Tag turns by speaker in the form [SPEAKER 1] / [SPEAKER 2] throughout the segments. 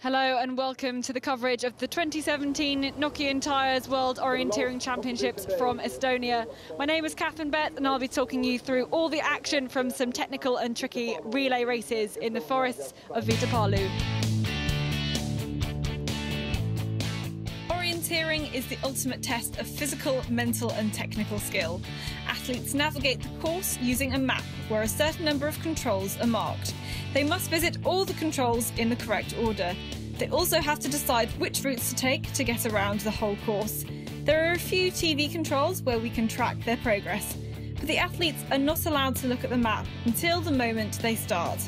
[SPEAKER 1] Hello and welcome to the coverage of the 2017 Nokian Tyres World Orienteering Championships from Estonia. My name is Catherine Bett and I'll be talking you through all the action from some technical and tricky relay races in the forests of Viitapalu. Orienteering is the ultimate test of physical, mental and technical skill. Athletes navigate the course using a map where a certain number of controls are marked. They must visit all the controls in the correct order. They also have to decide which routes to take to get around the whole course. There are a few TV controls where we can track their progress, but the athletes are not allowed to look at the map until the moment they start.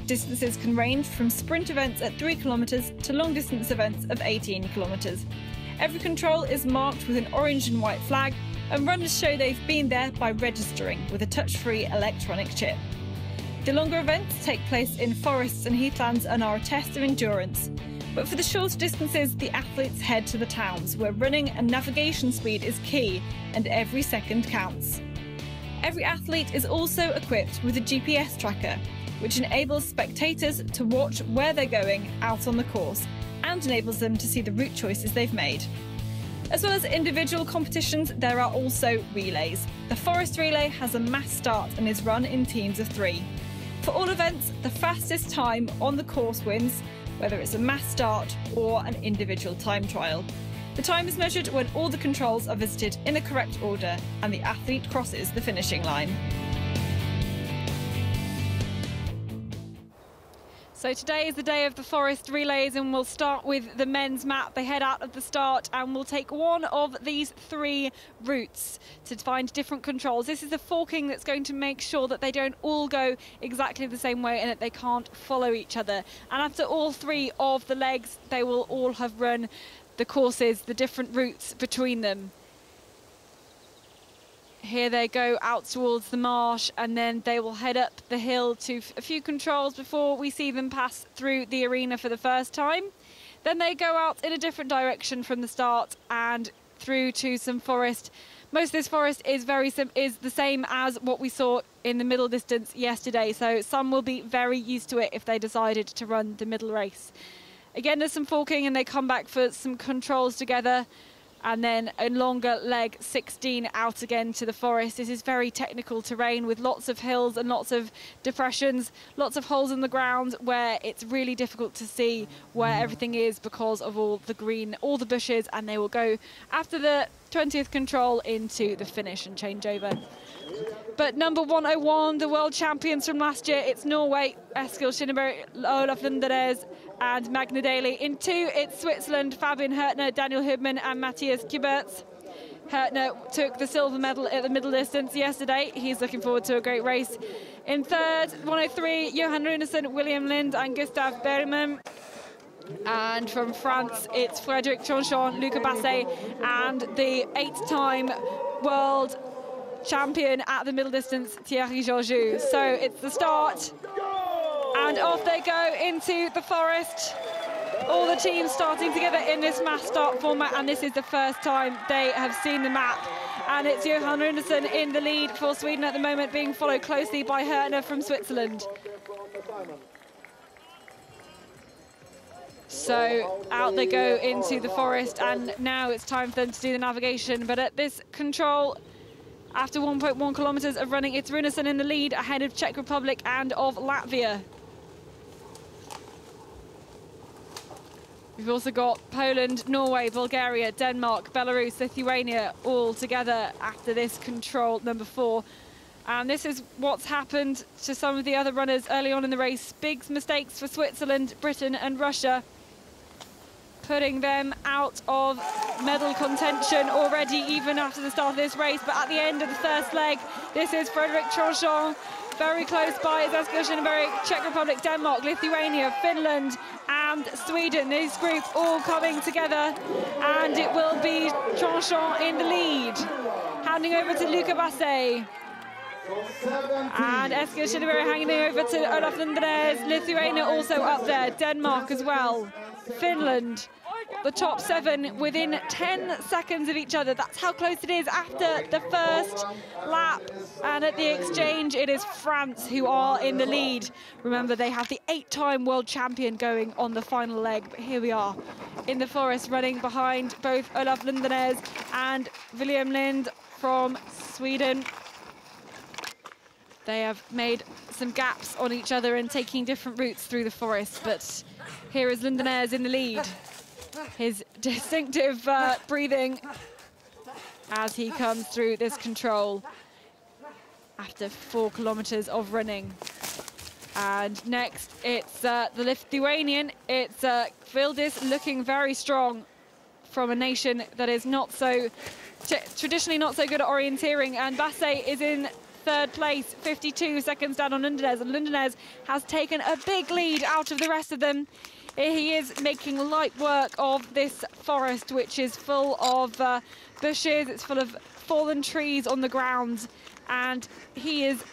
[SPEAKER 1] Distances can range from sprint events at 3 kilometres to long distance events of 18 kilometres. Every control is marked with an orange and white flag, and runners show they've been there by registering with a touch-free electronic chip. The longer events take place in forests and heathlands and are a test of endurance. But for the shorter distances, the athletes head to the towns, where running and navigation speed is key and every second counts. Every athlete is also equipped with a GPS tracker, which enables spectators to watch where they're going out on the course and enables them to see the route choices they've made. As well as individual competitions, there are also relays. The forest relay has a mass start and is run in teams of 3. For all events, the fastest time on the course wins, whether it's a mass start or an individual time trial. The time is measured when all the controls are visited in the correct order and the athlete crosses the finishing line. So today is the day of the forest relays and we'll start with the men's map. They head out of the start and we'll take one of these 3 routes to find different controls. This is the forking that's going to make sure that they don't all go exactly the same way and that they can't follow each other. And after all 3 of the legs, they will all have run the courses, the different routes between them. Here they go out towards the marsh and then they will head up the hill to a few controls before we see them pass through the arena for the first time. Then they go out in a different direction from the start and through to some forest. Most of this forest is the same as what we saw in the middle distance yesterday, so some will be very used to it if they decided to run the middle race. Again, there's some forking and they come back for some controls together. And then a longer leg 16 out again to the forest. This is very technical terrain with lots of hills and lots of depressions, lots of holes in the ground where it's really difficult to see where everything is because of all the green, all the bushes, and they will go after the 20th control into the finish and change over. But number 101, the world champions from last year, it's Norway, Eskil Skinneberg, Olaf Lundares and Magna Daly. In 2, it's Switzerland, Fabian Hürtner, Daniel Hübmann and Matthias Kiberts. Hürtner took the silver medal at the middle distance yesterday. He's looking forward to a great race. In 3rd, 103, Johan Runeson, William Lind and Gustave Bergman. And from France, it's Frédéric Tronchon, Luca Basset and the 8-time world champion at the middle distance, Thierry Georgiou. So it's the start and off they go into the forest. All the teams starting together in this mass start format, and this is the first time they have seen the map. And it's Johan Runeson in the lead for Sweden at the moment, being followed closely by Hürtner from Switzerland. So out they go into the forest, and now it's time for them to do the navigation. But at this control, after 1.1 kilometres of running, it's Runeson in the lead ahead of Czech Republic and of Latvia. We've also got Poland, Norway, Bulgaria, Denmark, Belarus, Lithuania all together after this control number 4. And this is what's happened to some of the other runners early on in the race. Big mistakes for Switzerland, Britain and Russia, putting them out of medal contention already, even after the start of this race. But at the end of the first leg, this is Frédéric Tronchon. Very close by is Eskil Skinneberg, Czech Republic, Denmark, Lithuania, Finland and Sweden. These groups all coming together, and it will be Tronchon in the lead. Handing over to Luca Basset. And Eskil Skinneberg hanging over to Olaf Lundares. Lithuania also up there, Denmark as well, Finland, the top 7 within 10 seconds of each other. That's how close it is after the first lap. And at the exchange, it is France who are in the lead. Remember, they have the 8-time world champion going on the final leg. But here we are in the forest, running behind both Olaf Lundenes and William Lind from Sweden. They have made some gaps on each other and taking different routes through the forest, but here is Lundenes in the lead. His distinctive breathing as he comes through this control after 4 kilometers of running. And next, it's the Lithuanian. It's Vildis, looking very strong from a nation that is not so, traditionally not so good at orienteering. And Basse is in 3rd place, 52 seconds down on Lundenes. And Lundenes has taken a big lead out of the rest of them. He is making light work of this forest, which is full of bushes. It's full of fallen trees on the ground. And he is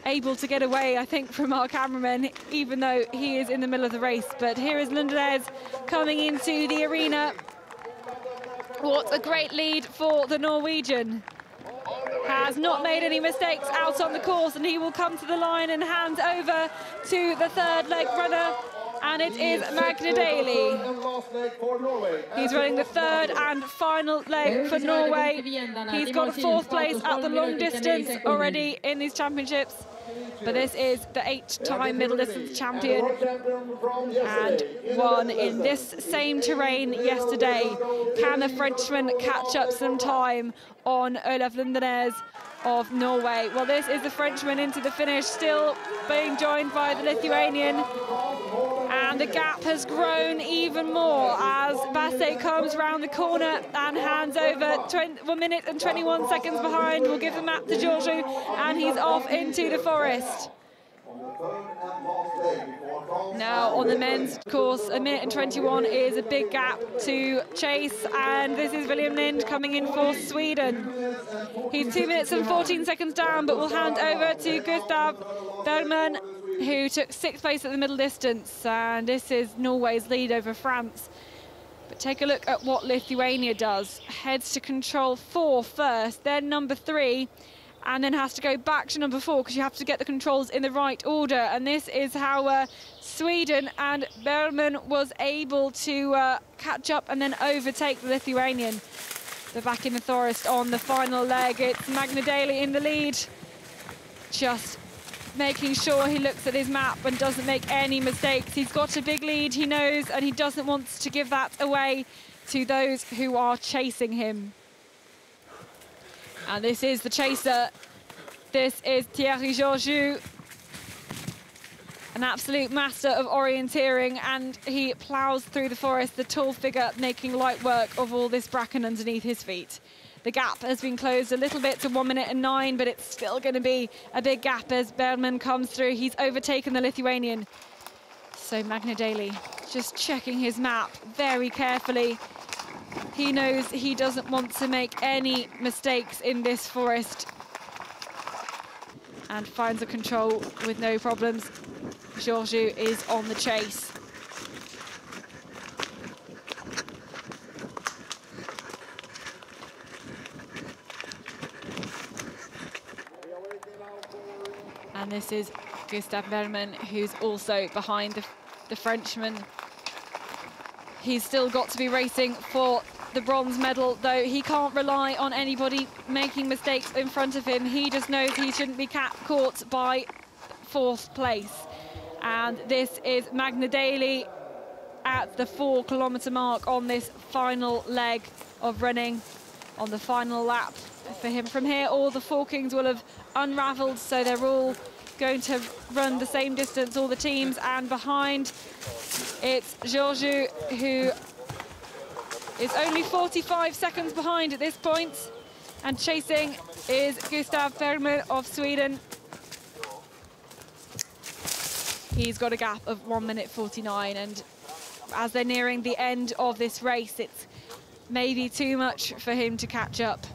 [SPEAKER 1] able to get away, I think, from our cameraman, even though he is in the middle of the race. But here is Lundenes coming into the arena. What a great lead for the Norwegian. Has not made any mistakes out on the course, and he will come to the line and hand over to the 3rd leg runner, and it is Magne Daly. He's running the 3rd and final leg for Norway. He's got a 4th place at the long distance already in these championships, but this is the 8-time middle distance champion and won in this same terrain yesterday. Can the Frenchman catch up some time on Olaf Lundenes of Norway? Well, this is the Frenchman into the finish, still being joined by the Lithuanian. And the gap has grown even more as Basse comes round the corner and hands over 1 minute and 21 seconds behind. We'll give the map to Georgiou, and he's off into the forest. Now on the men's course, 1 minute and 21 is a big gap to chase, and this is William Lind coming in for Sweden. He's 2 minutes and 14 seconds down, but we'll hand over to Gustav Bergman, who took 6th place at the middle distance, and this is Norway's lead over France. But take a look at what Lithuania does. Heads to control 4 first, then number 3, and then has to go back to number 4 because you have to get the controls in the right order. And this is how Sweden and Bergman was able to catch up and then overtake the Lithuanian. They're back in the forest on the final leg. It's Magne Daly in the lead, just making sure he looks at his map and doesn't make any mistakes. He's got a big lead, he knows, and he doesn't want to give that away to those who are chasing him. And this is the chaser. This is Thierry Georgiou, an absolute master of orienteering, and he plows through the forest, the tall figure making light work of all this bracken underneath his feet. The gap has been closed a little bit to 1 minute and 9, but it's still going to be a big gap as Bergman comes through. He's overtaken the Lithuanian. So Magne Daly just checking his map very carefully. He knows he doesn't want to make any mistakes in this forest and finds a control with no problems. Georgiou is on the chase. And this is Gustav Bergman, who's also behind the Frenchman. He's still got to be racing for the bronze medal, though he can't rely on anybody making mistakes in front of him. He just knows he shouldn't be caught by 4th place. And this is Magne Daly at the 4 kilometer mark on this final leg of running, on the final lap for him. From here, all the forkings will have unraveled, so they're all going to run the same distance, all the teams, and behind it's Georgiou, who is only 45 seconds behind at this point, and chasing is Gustav Bergman of Sweden. He's got a gap of 1 minute 49, and as they're nearing the end of this race, it's maybe too much for him to catch up.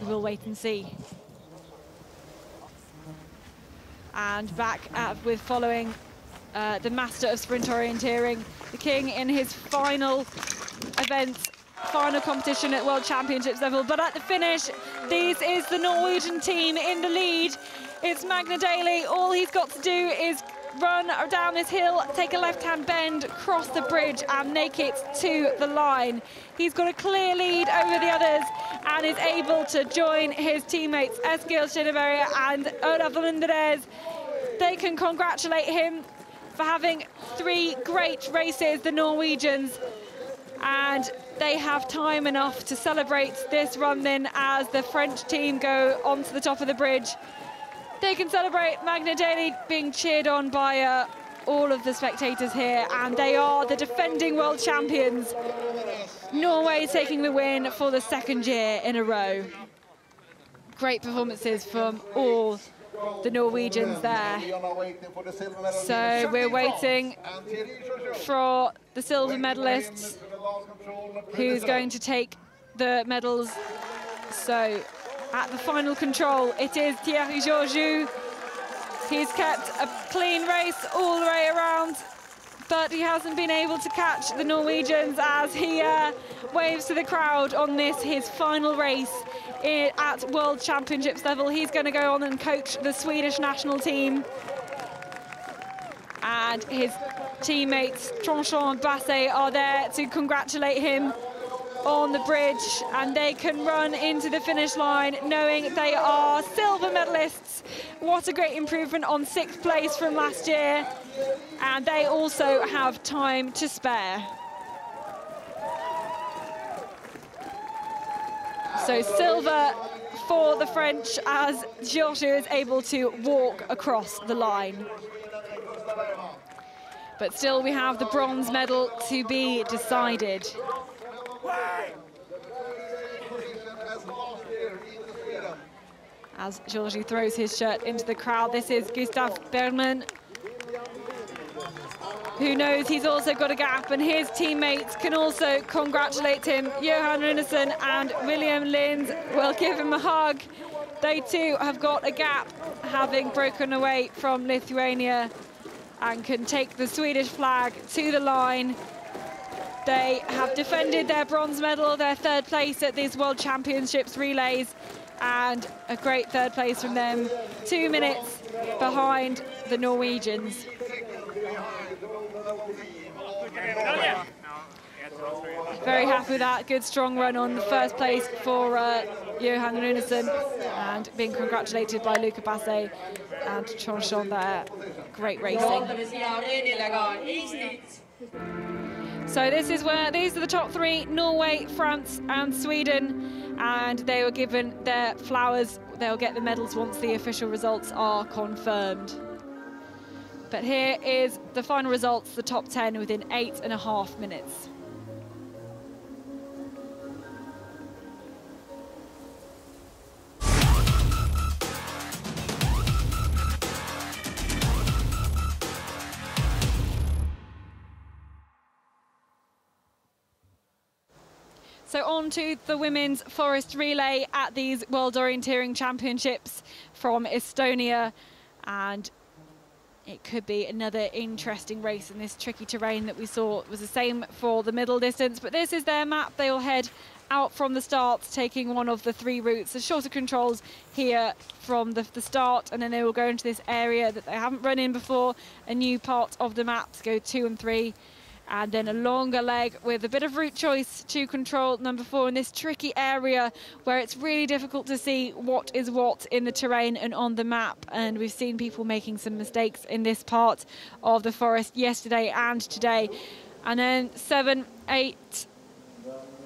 [SPEAKER 1] We'll wait and see. And back with following the master of sprint orienteering, the king in his final event, final competition at World Championships level. But at the finish, this is the Norwegian team in the lead. It's Magne Daly. All he's got to do is run down this hill, take a left-hand bend, cross the bridge and make it to the line. He's got a clear lead over the others and is able to join his teammates Eskil Skinneberg and Olaf Lundres. They can congratulate him for having 3 great races, the Norwegians, and they have time enough to celebrate this run then as the French team go onto the top of the bridge. They can celebrate Magne Daly being cheered on by all of the spectators here, and they are the defending world champions. Norway taking the win for the 2nd year in a row. Great performances from all the Norwegians there. So we're waiting for the silver medalists, who's going to take the medals. So at the final control, it is Thierry Georgiou. He's kept a clean race all the way around, but he hasn't been able to catch the Norwegians as he waves to the crowd on this, his final race at World Championships level. He's going to go on and coach the Swedish national team. And his teammates, Tronchon and Basset, are there to congratulate him on the bridge, and they can run into the finish line knowing they are silver medalists. What a great improvement on 6th place from last year, and they also have time to spare. So silver for the French as Georgiou is able to walk across the line. But still we have the bronze medal to be decided. As Georgiou throws his shirt into the crowd, this is Gustav Bergman, who knows he's also got a gap, and his teammates can also congratulate him. Johan Runesson and William Lind will give him a hug. They too have got a gap, having broken away from Lithuania, and can take the Swedish flag to the line. They have defended their bronze medal, their 3rd place at these World Championships relays, and a great 3rd place from them, 2 minutes behind the Norwegians. Very happy with that. Good strong run on the 1st place for Johan Runesson, and being congratulated by Luca Basset and Tronchon there. Great racing. So this is where these are the top 3: Norway, France and Sweden, and they were given their flowers. They'll get the medals once the official results are confirmed. But here is the final results, the top 10 within 8.5 minutes. So on to the women's forest relay at these World Orienteering Championships from Estonia, and it could be another interesting race in this tricky terrain that we saw. It was the same for the middle distance, but this is their map. They will head out from the start, taking one of the 3 routes. The shorter controls here from the start, and then they will go into this area that they haven't run in before, a new part of the map to go 2 and 3. And then a longer leg with a bit of route choice to control number 4 in this tricky area where it's really difficult to see what is what in the terrain and on the map. And we've seen people making some mistakes in this part of the forest yesterday and today. And then 7, 8,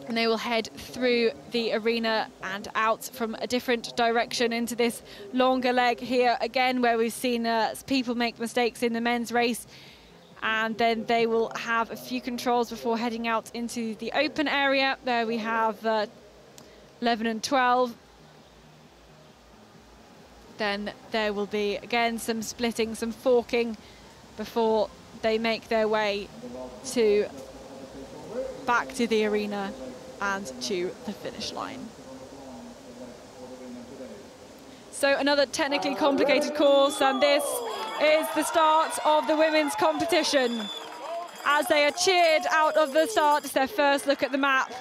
[SPEAKER 1] and they will head through the arena and out from a different direction into this longer leg here again, where we've seen people make mistakes in the men's race. And then they will have a few controls before heading out into the open area. There we have 11 and 12. Then there will be, again, some splitting, some forking before they make their way back to the arena and to the finish line. So another technically complicated course, and this is the start of the women's competition. As they are cheered out of the start, it's their first look at the map.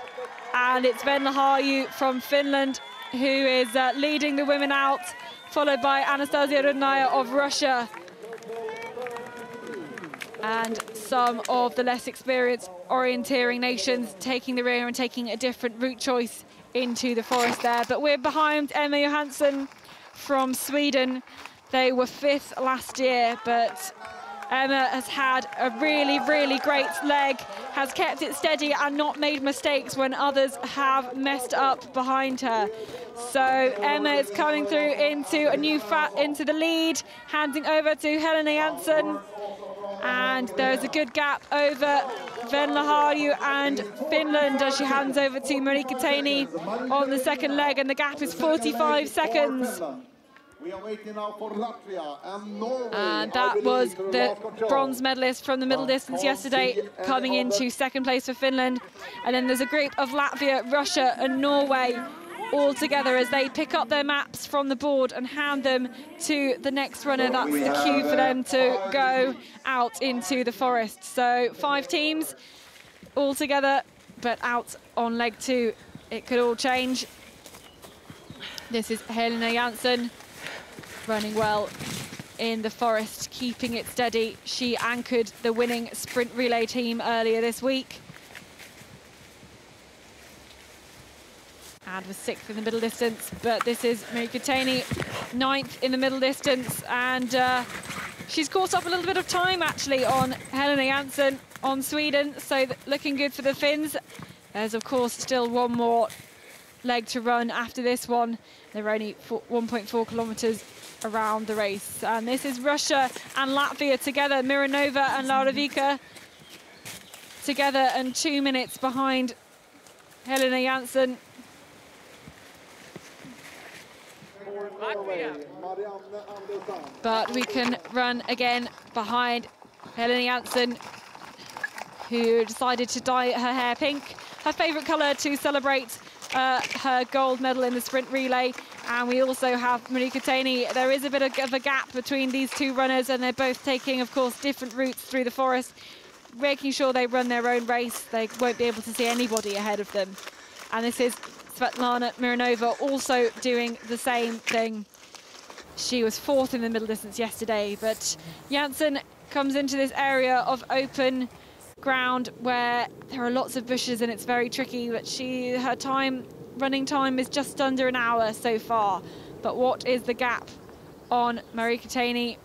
[SPEAKER 1] And it's Venla from Finland who is leading the women out, followed by Anastasia Rudnaya of Russia. And some of the less experienced orienteering nations taking the rear and taking a different route choice into the forest there. But we're behind Emma Johansson from Sweden. They were 5th last year, but Emma has had a really, really great leg, has kept it steady and not made mistakes when others have messed up behind her. So Emma is coming through into into the lead, handing over to Helena Hansen. And there's a good gap over Venla and Finland as she hands over to Marika Taini on the second leg, and the gap is 45 seconds.
[SPEAKER 2] We are waiting now for Latvia and Norway.
[SPEAKER 1] And that was the bronze medalist from the middle distance yesterday, coming into second place for Finland. And then there's a group of Latvia, Russia and Norway all together as they pick up their maps from the board and hand them to the next runner. That's the cue for them to go out into the forest. So 5 teams all together, but out on leg 2. It could all change. This is Helena Hansen, running well in the forest, keeping it steady. She anchored the winning sprint relay team earlier this week and was 6th in the middle distance. But this is Marika Taini, 9th in the middle distance, and she's caught up a little bit of time actually on Helena Hansen on Sweden, so looking good for the Finns. There's of course still one more leg to run after this one. They're only 1.4 kilometers around the race. And this is Russia and Latvia together. Mironova and Lauravika together and 2 minutes behind Helena Hansen. But we can run again behind Helena Hansen, who decided to dye her hair pink, her favourite colour to celebrate her gold medal in the sprint relay. And we also have Marika Taini. There is a bit of a gap between these two runners, and they're both taking, of course, different routes through the forest, making sure they run their own race. They won't be able to see anybody ahead of them. And this is Svetlana Mironova also doing the same thing. She was 4th in the middle distance yesterday, but Janssen comes into this area of open ground where there are lots of bushes and it's very tricky, but her running time is just under an hour so far. But what is the gap on Marika Taini,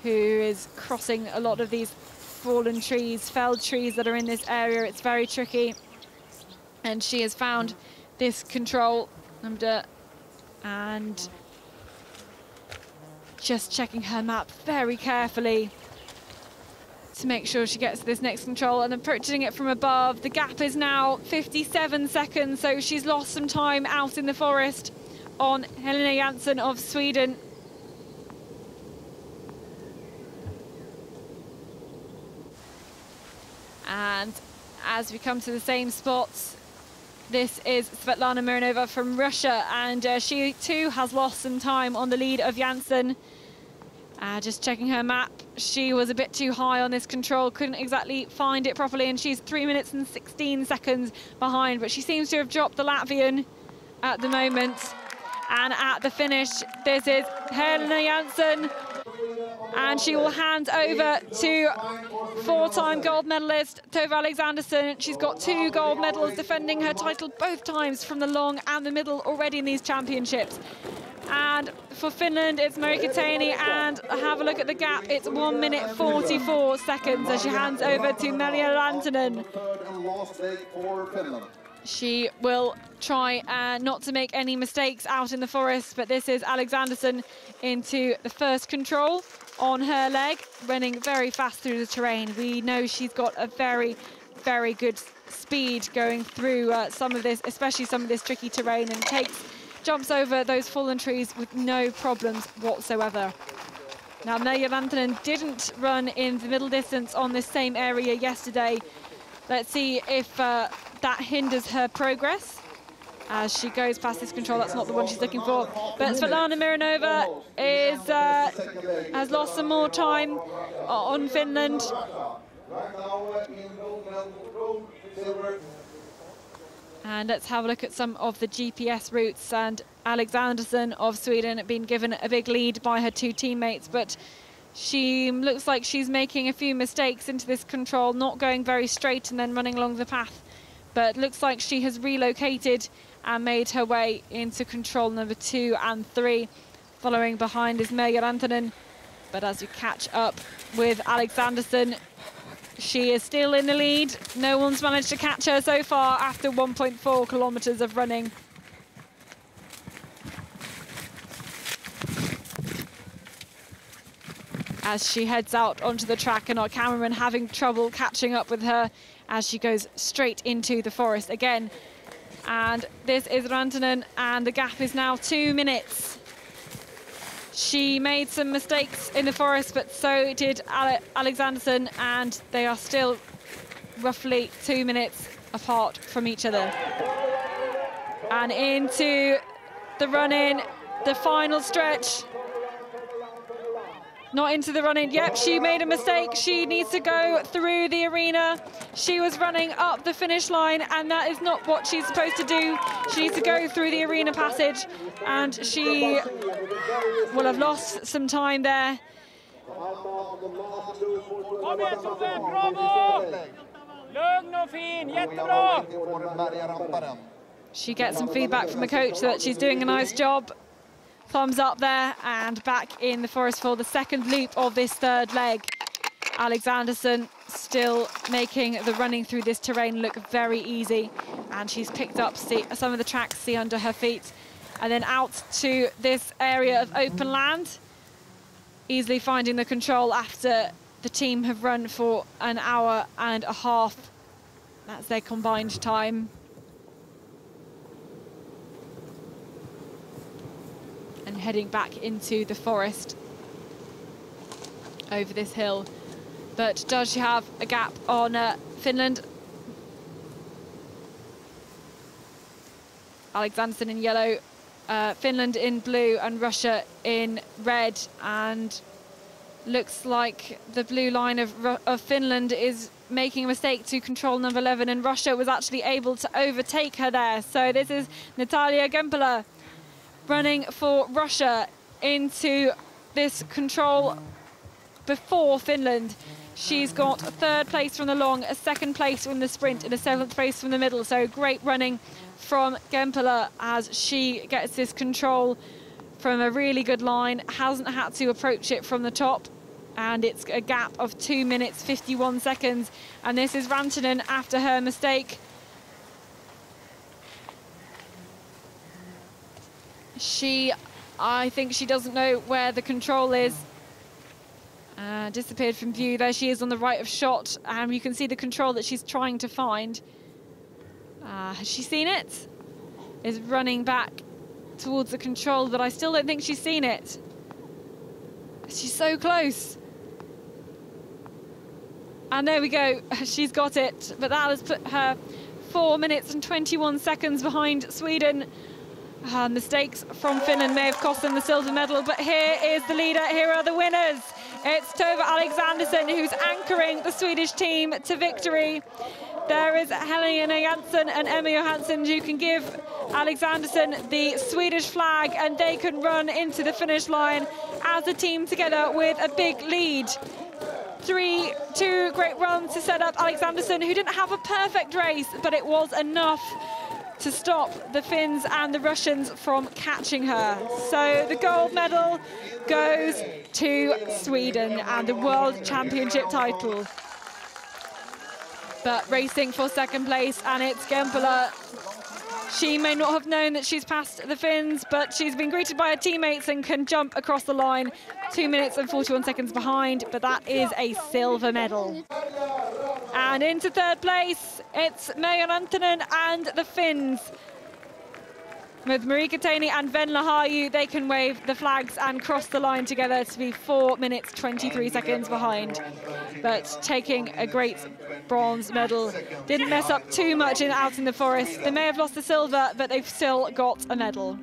[SPEAKER 1] who is crossing a lot of these fallen trees, felled trees that are in this area? It's very tricky, and she has found this control and just checking her map very carefully to make sure she gets to this next control, and approaching it from above. The gap is now 57 seconds, so she's lost some time out in the forest on Helena Jansen of Sweden. And as we come to the same spots, this is Svetlana Mironova from Russia, and she too has lost some time on the lead of Jansen. Just checking her map, she was a bit too high on this control, couldn't exactly find it properly, and she's 3 minutes and 16 seconds behind, but she seems to have dropped the Latvian at the moment. And at the finish, this is Helena Jansen, and she will hand over to 4-time gold medalist Tove Alexanderson. She's got 2 gold medals, defending her title both times from the long and the middle already in these championships. And for Finland, it's Marika Taini, and have a look at the gap. It's 1 minute 44 seconds as she hands over to Maria Rantanen. She will try not to make any mistakes out in the forest, but this is Alexanderson into the first control on her leg, running very fast through the terrain. We know she's got a very, very good speed going through some of this, especially some of this tricky terrain, and jumps over those fallen trees with no problems whatsoever. Now, Maria Rantanen didn't run in the middle distance on this same area yesterday. Let's see if that hinders her progress. as she goes past this control. That's not the one she's looking for. But Svetlana Mironova is has lost some more time on Finland. And let's have a look at some of the GPS routes. And Alexandersson of Sweden been given a big lead by her two teammates, but she looks like she's making a few mistakes into this control, not going very straight and then running along the path. But looks like she has relocated and made her way into control number 2 and 3. Following behind is Merja Rantanen. But as we catch up with Alexandersson, she is still in the lead. No one's managed to catch her so far after 1.4 kilometers of running. As she heads out onto the track, and our cameraman having trouble catching up with her as she goes straight into the forest again. And this is Rantanen, and the gap is now 2 minutes. She made some mistakes in the forest, but so did Alexandersson, and they are still roughly 2 minutes apart from each other. And into the run-in, the final stretch. Not into the run-in. Yep, she made a mistake. She needs to go through the arena. She was running up the finish line, and that is not what she's supposed to do. She needs to go through the arena passage, and she will have lost some time there. She gets some feedback from the coach that she's doing a nice job. Thumbs up there, and back in the forest for the second loop of this third leg. Alexandersson still making the running through this terrain look very easy, and she's picked up some of the tracks under her feet, and then out to this area of open land, easily finding the control after the team have run for an hour and a half. That's their combined time. And heading back into the forest over this hill. But does she have a gap on Finland? Alexandersson in yellow, Finland in blue, and Russia in red. And looks like the blue line of Finland is making a mistake to control number 11, and Russia was actually able to overtake her there. So this is Natalia Gempela running for Russia into this control before Finland. She's got a third place from the long, a second place from the sprint, and a seventh place from the middle. So great running from Gempela as she gets this control from a really good line, hasn't had to approach it from the top, and it's a gap of 2 minutes 51 seconds. And this is Rantanen after her mistake. I think she doesn't know where the control is. Disappeared from view. There she is on the right of shot. You can see the control that she's trying to find. Has she seen it? Is running back towards the control, but I still don't think she's seen it. She's so close. And there we go. She's got it. But that has put her 4 minutes and 21 seconds behind Sweden. Mistakes from Finland may have cost them the silver medal, but here is the leader. Here are the winners. It's Tove Alexandersson who's anchoring the Swedish team to victory. There is Helena Hansen and Emma Johansson who can give Alexandersson the Swedish flag, and they can run into the finish line as a team together with a big lead. 2 great runs to set up Alexandersson, who didn't have a perfect race, but it was enough to stop the Finns and the Russians from catching her. So the gold medal goes to Sweden and the World Championship title. But racing for second place, and it's Gempela. She may not have known that she's passed the Finns, but she's been greeted by her teammates and can jump across the line. 2 minutes and 41 seconds behind, but that is a silver medal. And into third place, it's Merja Rantanen and the Finns. With Marika Tainey and Venla Haju, they can wave the flags and cross the line together to be 4 minutes 23 seconds behind. But taking a great bronze medal. Didn't mess up too much out in the forest. They may have lost the silver, but they've still got a medal.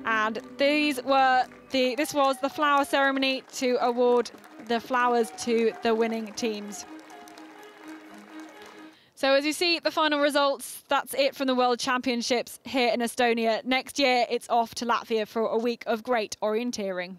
[SPEAKER 1] And this was the flower ceremony to award the flowers to the winning teams. So as you see the final results, that's it from the World Championships here in Estonia. Next year, it's off to Latvia for a week of great orienteering.